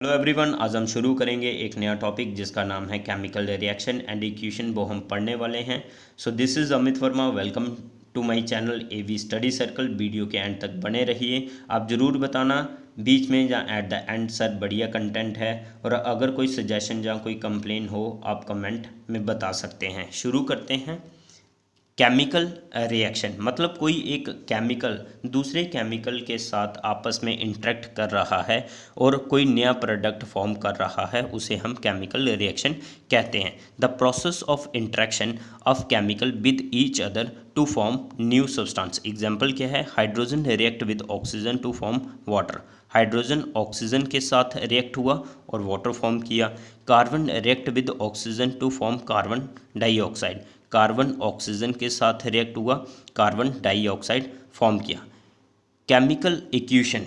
Hello everyone, आज हम शुरू करेंगे एक नया टॉपिक जिसका नाम है केमिकल रिएक्शन एंड इक्वेशन। वो हम पढ़ने वाले हैं। So this is Amit Verma. Welcome to my channel AV study circle. Video के एंड तक बने रहिए। आप ज़रूर बताना बीच में या एट द एंड सर बढ़िया कंटेंट है, और अगर कोई सजेशन या कोई कंप्लेन हो आप कमेंट में बता सकते हैं। शुरू करते हैं। केमिकल रिएक्शन मतलब कोई एक केमिकल दूसरे केमिकल के साथ आपस में इंटरेक्ट कर रहा है और कोई नया प्रोडक्ट फॉर्म कर रहा है, उसे हम केमिकल रिएक्शन कहते हैं। The process of interaction of chemical with each other to form new substance. Example क्या है? Hydrogen react with oxygen to form water. Hydrogen oxygen के साथ रिएक्ट हुआ और वाटर फॉर्म किया। Carbon react with oxygen to form carbon dioxide. Carbon oxygen के साथ react हुआ, कार्बन डाइऑक्साइड फॉर्म किया। केमिकल इक्वेशन,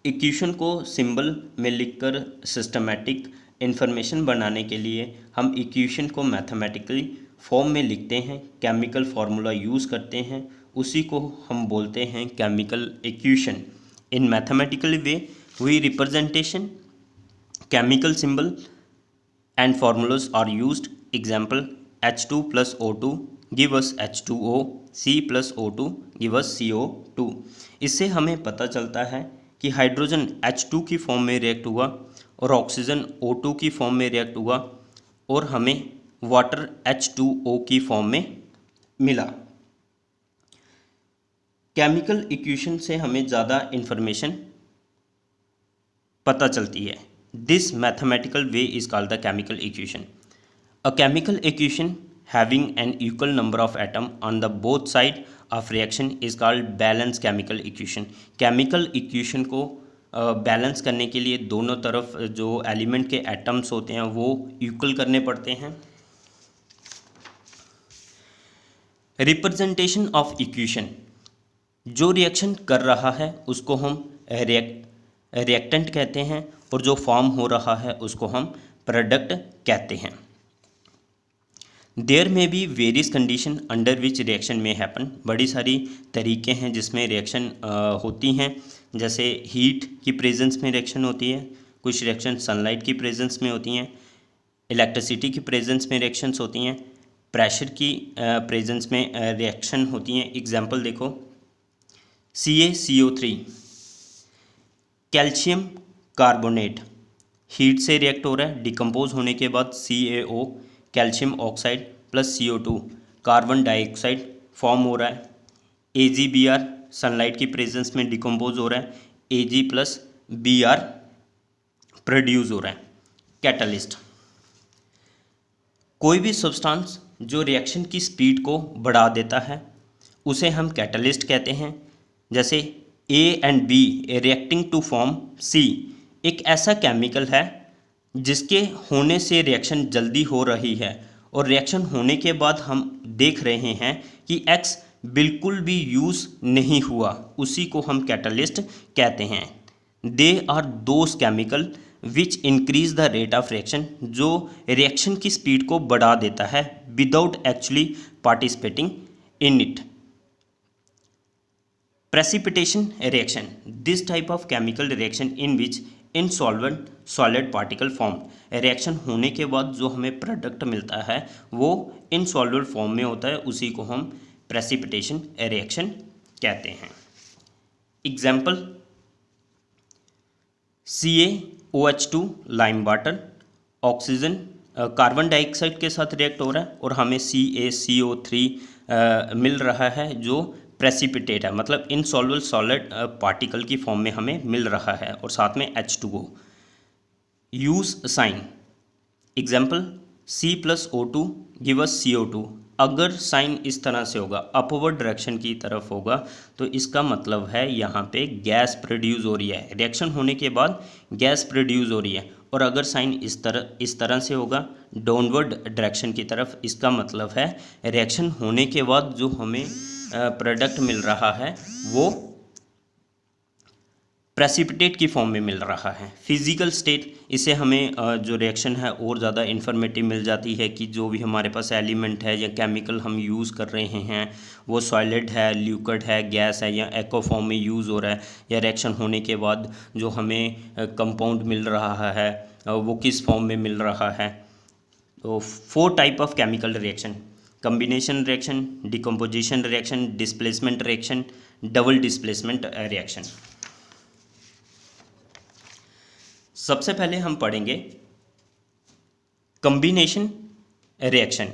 इक्वेशन को सिंबल में लिखकर सिस्टमैटिक इंफॉर्मेशन बनाने के लिए हम इक्वेशन को मैथमेटिकली फॉर्म में लिखते हैं, केमिकल फार्मूला यूज़ करते हैं, उसी को हम बोलते हैं chemical equation. In mathematical way we representation chemical symbol and formulas are used. Example, H2 plus O2 give us H2O, C plus O2 give us CO2। इससे हमें पता चलता है कि हाइड्रोजन H2 की फॉर्म में रिएक्ट हुआ और ऑक्सीजन O2 की फॉर्म में रिएक्ट हुआ और हमें वाटर H2O की फॉर्म में मिला। केमिकल इक्वेशन से हमें ज़्यादा इंफॉर्मेशन पता चलती है। This mathematical way is called the chemical equation. A chemical equation having an equal number of atoms on the both side of reaction is called balanced chemical equation. Chemical equation को balance करने के लिए दोनों तरफ जो element के atoms होते हैं वो इक्वल करने पड़ते हैं। रिप्रेजेंटेशन ऑफ इक्वेशन, जो रिएक्शन कर रहा है उसको हम रिएक्टेंट कहते हैं और जो फॉर्म हो रहा है उसको हम प्रोडक्ट कहते हैं। देयर में be various condition under which reaction में हैपन। बड़ी सारी तरीके हैं जिसमें रिएक्शन होती हैं, जैसे हीट की प्रेजेंस में रिएक्शन होती है, कुछ रिएक्शन सनलाइट की प्रेजेंस में होती हैं, इलेक्ट्रिसिटी की प्रेजेंस में रिएक्शंस होती हैं, प्रेशर की प्रेजेंस में रिएक्शन होती हैं। एग्जांपल देखो, CaCO3 कैल्शियम कार्बोनेट हीट से रिएक्ट हो रहा है, डिकम्पोज होने के बाद CaO calcium oxide plus CO2 carbon dioxide form हो रहा है। AgBr सनलाइट की प्रेजेंस में डिकम्पोज हो रहा है, Ag प्लस Br प्रोड्यूस हो रहा है। कैटलिस्ट, कोई भी सब्सटेंस जो रिएक्शन की स्पीड को बढ़ा देता है उसे हम कैटलिस्ट कहते हैं। जैसे A and B reacting to form C एक ऐसा केमिकल है जिसके होने से रिएक्शन जल्दी हो रही है और रिएक्शन होने के बाद हम देख रहे हैं कि X बिल्कुल भी यूज़ नहीं हुआ, उसी को हम कैटलिस्ट कहते हैं। They are those chemical which increase the rate of reaction, जो रिएक्शन की स्पीड को बढ़ा देता है without actually participating in it. Precipitation reaction, this type of chemical reaction in which insolvent solid particle formed। Reaction होने के बाद जो हमें प्रोडक्ट मिलता है वो इनसॉल्वेबल फॉर्म में होता है, उसी को हम प्रेसिपिटेशन रिएक्शन कहते हैं। Example, CaOH2 lime water, oxygen carbon dioxide के साथ रिएक्ट हो रहा है और हमें CaCO3 मिल रहा है जो प्रेसिपिटेट है, मतलब इनसॉल्वेबल सॉलिड पार्टिकल की फॉर्म में हमें मिल रहा है, और साथ में H2O। Use sign, example C plus O2 give us CO2। अगर साइन इस तरह से होगा, अपवर्ड डायरेक्शन की तरफ होगा, तो इसका मतलब है यहाँ पे गैस प्रोड्यूस हो रही है, रिएक्शन होने के बाद गैस प्रोड्यूस हो रही है। और अगर साइन इस तरह से होगा डाउनवर्ड डायरेक्शन की तरफ, इसका मतलब है रिएक्शन होने के बाद जो हमें प्रोडक्ट मिल रहा है वो प्रेसिपिटेट की फॉर्म में मिल रहा है। फिजिकल स्टेट, इससे हमें जो रिएक्शन है और ज़्यादा इन्फॉर्मेटिव मिल जाती है कि जो भी हमारे पास एलिमेंट है या केमिकल हम यूज़ कर रहे हैं वो सॉलिड है, लिक्विड है, गैस है या एक्वा फॉर्म में यूज़ हो रहा है, या रिएक्शन होने के बाद जो हमें कंपाउंड मिल रहा है वो किस फॉर्म में मिल रहा है। तो 4 type of chemical reaction: combination reaction, decomposition reaction, displacement reaction, double displacement reaction. सबसे पहले हम पढ़ेंगे combination reaction.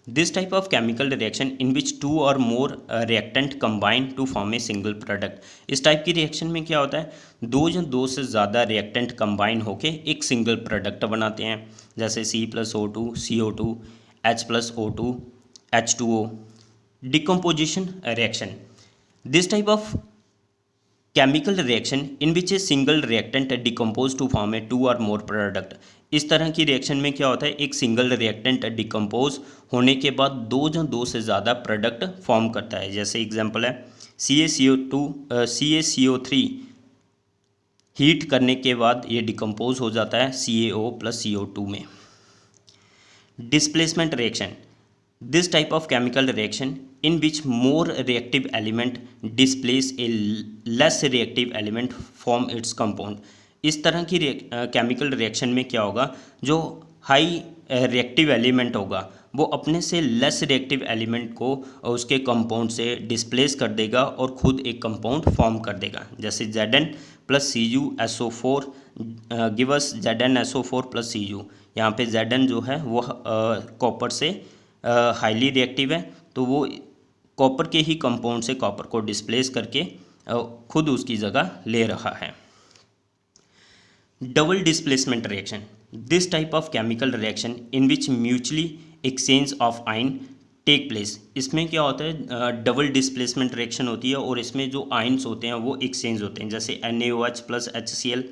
This type of chemical reaction in which 2 और more reactant combine to form a single product. इस टाइप की reaction में क्या होता है, 2 या 2 से ज़्यादा रिएक्टेंट कंबाइन होके एक सिंगल प्रोडक्ट बनाते हैं, जैसे C+O2 CO2, H+O2 H2O। Decomposition reaction, this type of chemical reaction in which a single reactant decompose to form a 2 और मोर प्रोडक्ट। इस तरह की रिएक्शन में क्या होता है, एक सिंगल रिएक्टेंट डिकम्पोज होने के बाद 2 या 2 से ज़्यादा प्रोडक्ट फॉर्म करता है। जैसे एग्जांपल है CaCO3 हीट करने के बाद ये डिकम्पोज हो जाता है CaO+CO2 में। Displacement reaction, this type of chemical reaction in which more reactive element displace a less reactive element from its compound। इस तरह की केमिकल रिएक्शन में क्या होगा, जो हाई रिएक्टिव एलिमेंट होगा वो अपने से लेस रिएक्टिव एलिमेंट को उसके कंपाउंड से डिस्प्लेस कर देगा और खुद एक कंपाउंड फॉर्म कर देगा। जैसे Zn+Cu SO4 give us ZnSO4+Cu। यहाँ पे Zn जो है वो कॉपर से हाईली रिएक्टिव है, तो वो कॉपर के ही कंपाउंड से कॉपर को डिस्प्लेस करके खुद उसकी जगह ले रहा है। Double displacement reaction, this type of chemical reaction in which mutually exchange of ion take place. इसमें क्या होता है, डबल डिस्प्लेसमेंट रिएक्शन होती है और इसमें जो आयन्स होते हैं वो एक्सचेंज होते हैं, जैसे NaOH+HCl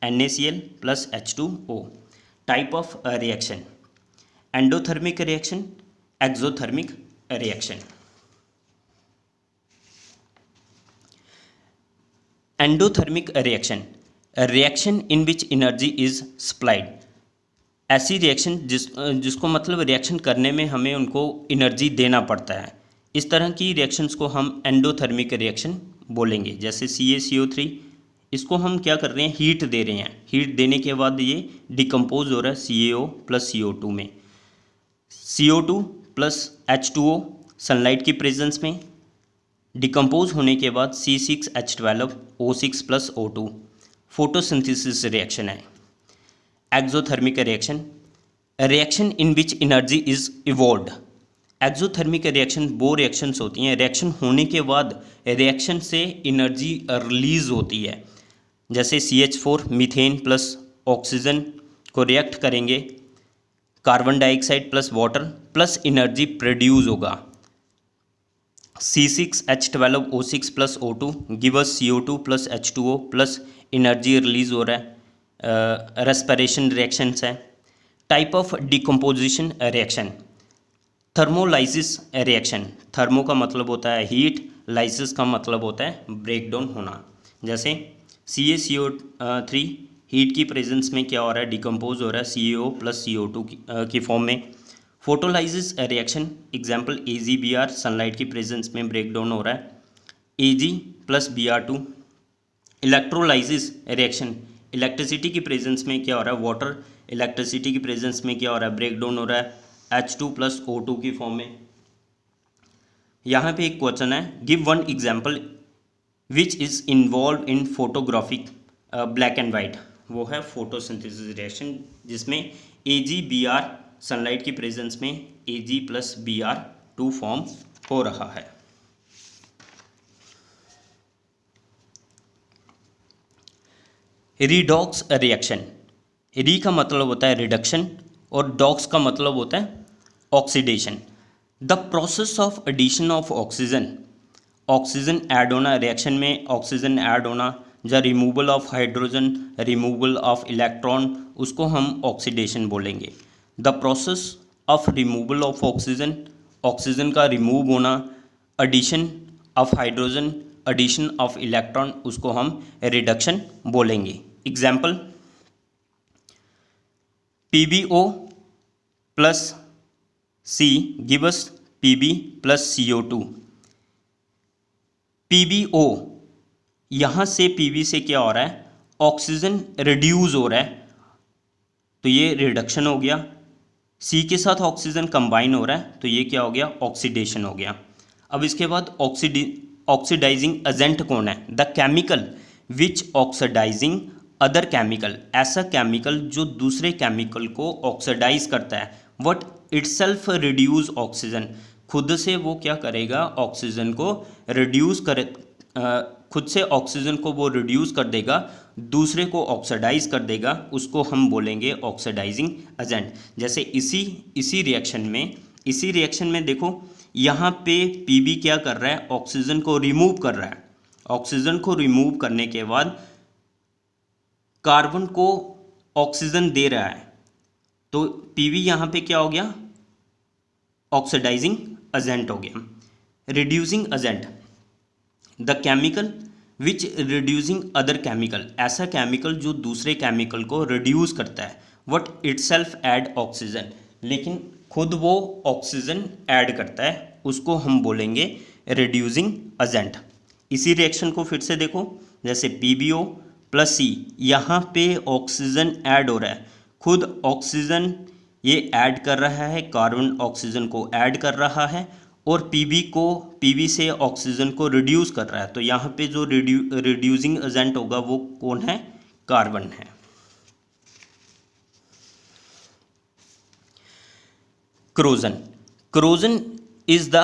NaCl+H2O। Type of reaction, endothermic reaction, exothermic reaction. Endothermic reaction, reaction in which energy is supplied. ऐसी रिएक्शन जिसको मतलब रिएक्शन करने में हमें उनको एनर्जी देना पड़ता है, इस तरह की रिएक्शंस को हम एंडोथर्मिक रिएक्शन बोलेंगे। जैसे CaCO3, इसको हम क्या कर रहे हैं, हीट दे रहे हैं, हीट देने के बाद ये डिकम्पोज हो रहा है CaO+CO2 में। CO2+H2O सनलाइट की प्रेजेंस में डिकम्पोज होने के बाद C6H12O6+O2 फोटोसिंथेसिस रिएक्शन है। Exothermic reaction, reaction in which energy is evolved. Exothermic reaction वो रिएक्शंस होती हैं, रिएक्शन होने के बाद रिएक्शन से एनर्जी रिलीज होती है। जैसे CH4 मीथेन प्लस ऑक्सीजन को रिएक्ट करेंगे, carbon dioxide plus water plus energy produce होगा। C6H12O6+O2 give us CO2+H2O plus energy release हो रहा है, रेस्पिरेशन रिएक्शंस है। Type of decomposition reaction, thermolysis reaction. Thermo का मतलब होता है हीट, लाइसिस का मतलब होता है ब्रेक डाउन होना। जैसे CaCO3 हीट की प्रेजेंस में क्या हो रहा है, डिकम्पोज हो रहा है CaO+CO2 की फॉर्म में। Photolysis reaction, example AgBr sunlight की प्रेजेंस में ब्रेक डाउन हो रहा है Ag+Br2। इलेक्ट्रोलाइसिस रिएक्शन, इलेक्ट्रिसिटी की प्रेजेंस में क्या हो रहा है, वाटर इलेक्ट्रिसिटी की प्रेजेंस में क्या हो रहा है, ब्रेक डाउन हो रहा है H2+O2 की फॉर्म में। यहाँ पे एक क्वेश्चन है, give one example which is involve in photographic black and white. वो है फोटोसिंथेसिस रिएक्शन जिसमें AgBr सनलाइट की प्रेजेंस में Ag+Br2 फॉर्म हो रहा है। रिडॉक्स रिएक्शन, री का मतलब होता है रिडक्शन और डॉक्स का मतलब होता है oxidation. The process of addition of oxygen, oxygen add होना, रिएक्शन में ऑक्सीजन ऐड होना, या removal of hydrogen, removal of electron, उसको हम ऑक्सीडेशन बोलेंगे। The process of removal of oxygen, oxygen का रिमूव होना, addition of hydrogen, addition of electron, उसको हम रिडक्शन बोलेंगे। Example, PbO plus C give us Pb plus CO2। PbO, यहाँ से Pb से क्या हो रहा है, ऑक्सीजन रिड्यूस हो रहा है, तो ये रिडक्शन हो गया। C के साथ ऑक्सीजन कंबाइन हो रहा है, तो ये क्या हो गया, ऑक्सीडेशन हो गया। अब इसके बाद ऑक्सीडाइजिंग एजेंट कौन है, the chemical which oxidizing other chemical, ऐसा केमिकल जो दूसरे केमिकल को ऑक्सीडाइज करता है। व्हाट इटसेल्फ रिड्यूस ऑक्सीजन, खुद से वो क्या करेगा, ऑक्सीजन को रिड्यूस करे, खुद से ऑक्सीजन को वो रिड्यूस कर देगा, दूसरे को ऑक्सीडाइज कर देगा, उसको हम बोलेंगे ऑक्सीडाइजिंग एजेंट। जैसे इसी रिएक्शन में देखो, यहाँ पे Pb क्या कर रहा है, ऑक्सीजन को रिमूव कर रहा है। ऑक्सीजन को रिमूव करने के बाद कार्बन को ऑक्सीजन दे रहा है, तो Pb यहाँ पे क्या हो गया, ऑक्सीडाइजिंग एजेंट हो गया। Reducing agent, the chemical which reducing other chemical, ऐसा केमिकल जो दूसरे केमिकल को रिड्यूस करता है। व्हाट इटसेल्फ ऐड ऑक्सीजन, लेकिन खुद वो ऑक्सीजन ऐड करता है, उसको हम बोलेंगे रिड्यूसिंग एजेंट। इसी रिएक्शन को फिर से देखो, जैसे PbO प्लस C, यहाँ पे ऑक्सीजन ऐड हो रहा है, खुद ऑक्सीजन ये ऐड कर रहा है, कार्बन ऑक्सीजन को ऐड कर रहा है, और Pb से ऑक्सीजन को रिड्यूस कर रहा है, तो यहाँ पे जो रिड्यूसिंग एजेंट होगा वो कौन है, कार्बन है। Corrosion is the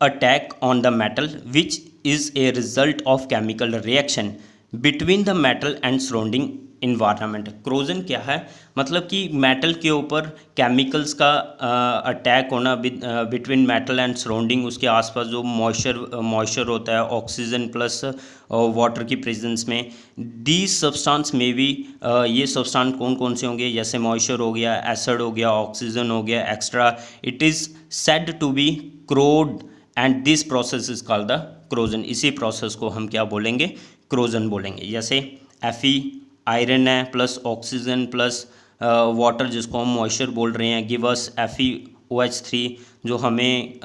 attack on the metal which is a result of chemical reaction between the metal and surrounding environment। corrosion क्या है, मतलब कि मेटल के ऊपर केमिकल्स का अटैक होना बिटवीन मेटल एंड सराउंडिंग, उसके आसपास जो मॉइस्चर होता है ऑक्सीजन प्लस वाटर की प्रेजेंस में। दीज सब्सटेंस में भी ये सब्सटेंस कौन कौन से होंगे, जैसे मॉइस्चर हो गया, एसिड हो गया, ऑक्सीजन हो गया, extra, it is said to be corrode and this process is called the corrosion। इसी प्रोसेस को हम क्या बोलेंगे, corrosion बोलेंगे। जैसे Fe आयरन है प्लस ऑक्सीजन प्लस वाटर, जिसको हम मॉइस्चर बोल रहे हैं, गिव अस FeOH3, जो हमें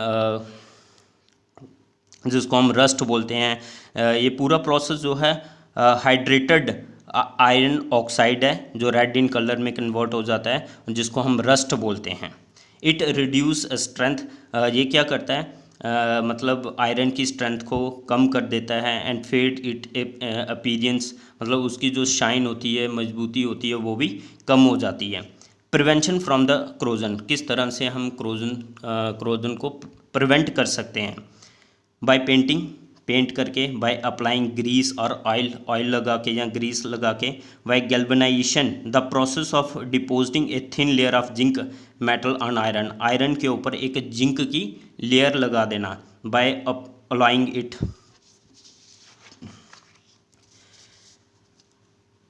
जिसको हम रस्ट बोलते हैं। ये पूरा प्रोसेस जो है हाइड्रेटेड आयरन ऑक्साइड है, जो रेड इन कलर में कन्वर्ट हो जाता है, जिसको हम रस्ट बोलते हैं। इट रिड्यूस स्ट्रेंथ, ये क्या करता है, मतलब आयरन की स्ट्रेंथ को कम कर देता है। एंड फेड इट अपीयरेंस, मतलब उसकी जो शाइन होती है, मजबूती होती है, वो भी कम हो जाती है। प्रिवेंशन फ्रॉम द corrosion, किस तरह से हम corrosion को प्रिवेंट कर सकते हैं, बाय पेंट करके, बाय अप्लाइंग ग्रीस और ऑयल लगा के या ग्रीस लगा के, by galvanisation, the process of depositing a thin layer of zinc metal on iron, iron के ऊपर एक जिंक की लेयर लगा देना, by applying it.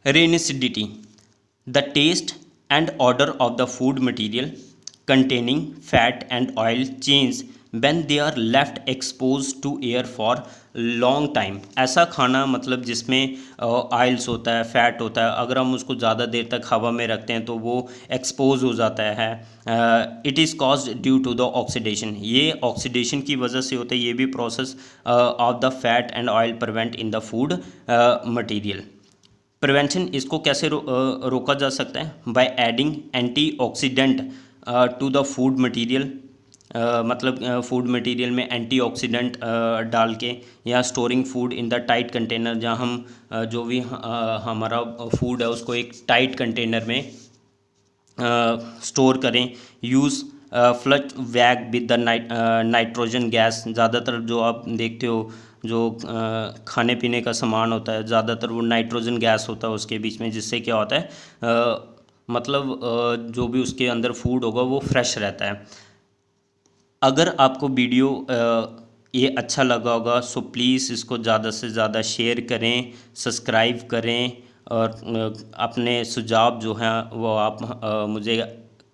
Rancidity, the taste and order of the food material containing fat and oil change when they are left exposed to air for long time। ऐसा खाना मतलब जिसमें ऑयल्स होता है, फैट होता है, अगर हम उसको ज़्यादा देर तक हवा में रखते हैं तो वो एक्सपोज हो जाता है। It is caused due to the oxidation, ये ऑक्सीडेशन की वजह से होता है। ये भी process of the fat and oil prevent in the food material. Prevention, इसको कैसे रोका जा सकता है, by adding antioxidant to the food material, मतलब फूड मटीरियल में एंटीऑक्सीडेंट डाल के, या storing food in the tight container, जहाँ हम जो भी हमारा फूड है उसको एक टाइट कंटेनर में स्टोर करें। यूज़ फ्लश वैग विद द नाइट्रोजन गैस, ज़्यादातर जो आप देखते हो जो खाने पीने का सामान होता है, ज़्यादातर वो नाइट्रोजन गैस होता है उसके बीच में, जिससे क्या होता है मतलब जो भी उसके अंदर फूड होगा वो फ्रेश रहता है। अगर आपको वीडियो ये अच्छा लगा होगा सो प्लीज़ इसको ज़्यादा से ज़्यादा शेयर करें, सब्सक्राइब करें, और अपने सुझाव जो हैं वो आप मुझे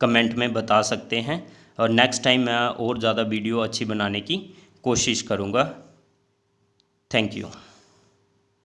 कमेंट में बता सकते हैं, और नेक्स्ट टाइम मैं और ज़्यादा वीडियो अच्छी बनाने की कोशिश करूँगा। Thank you.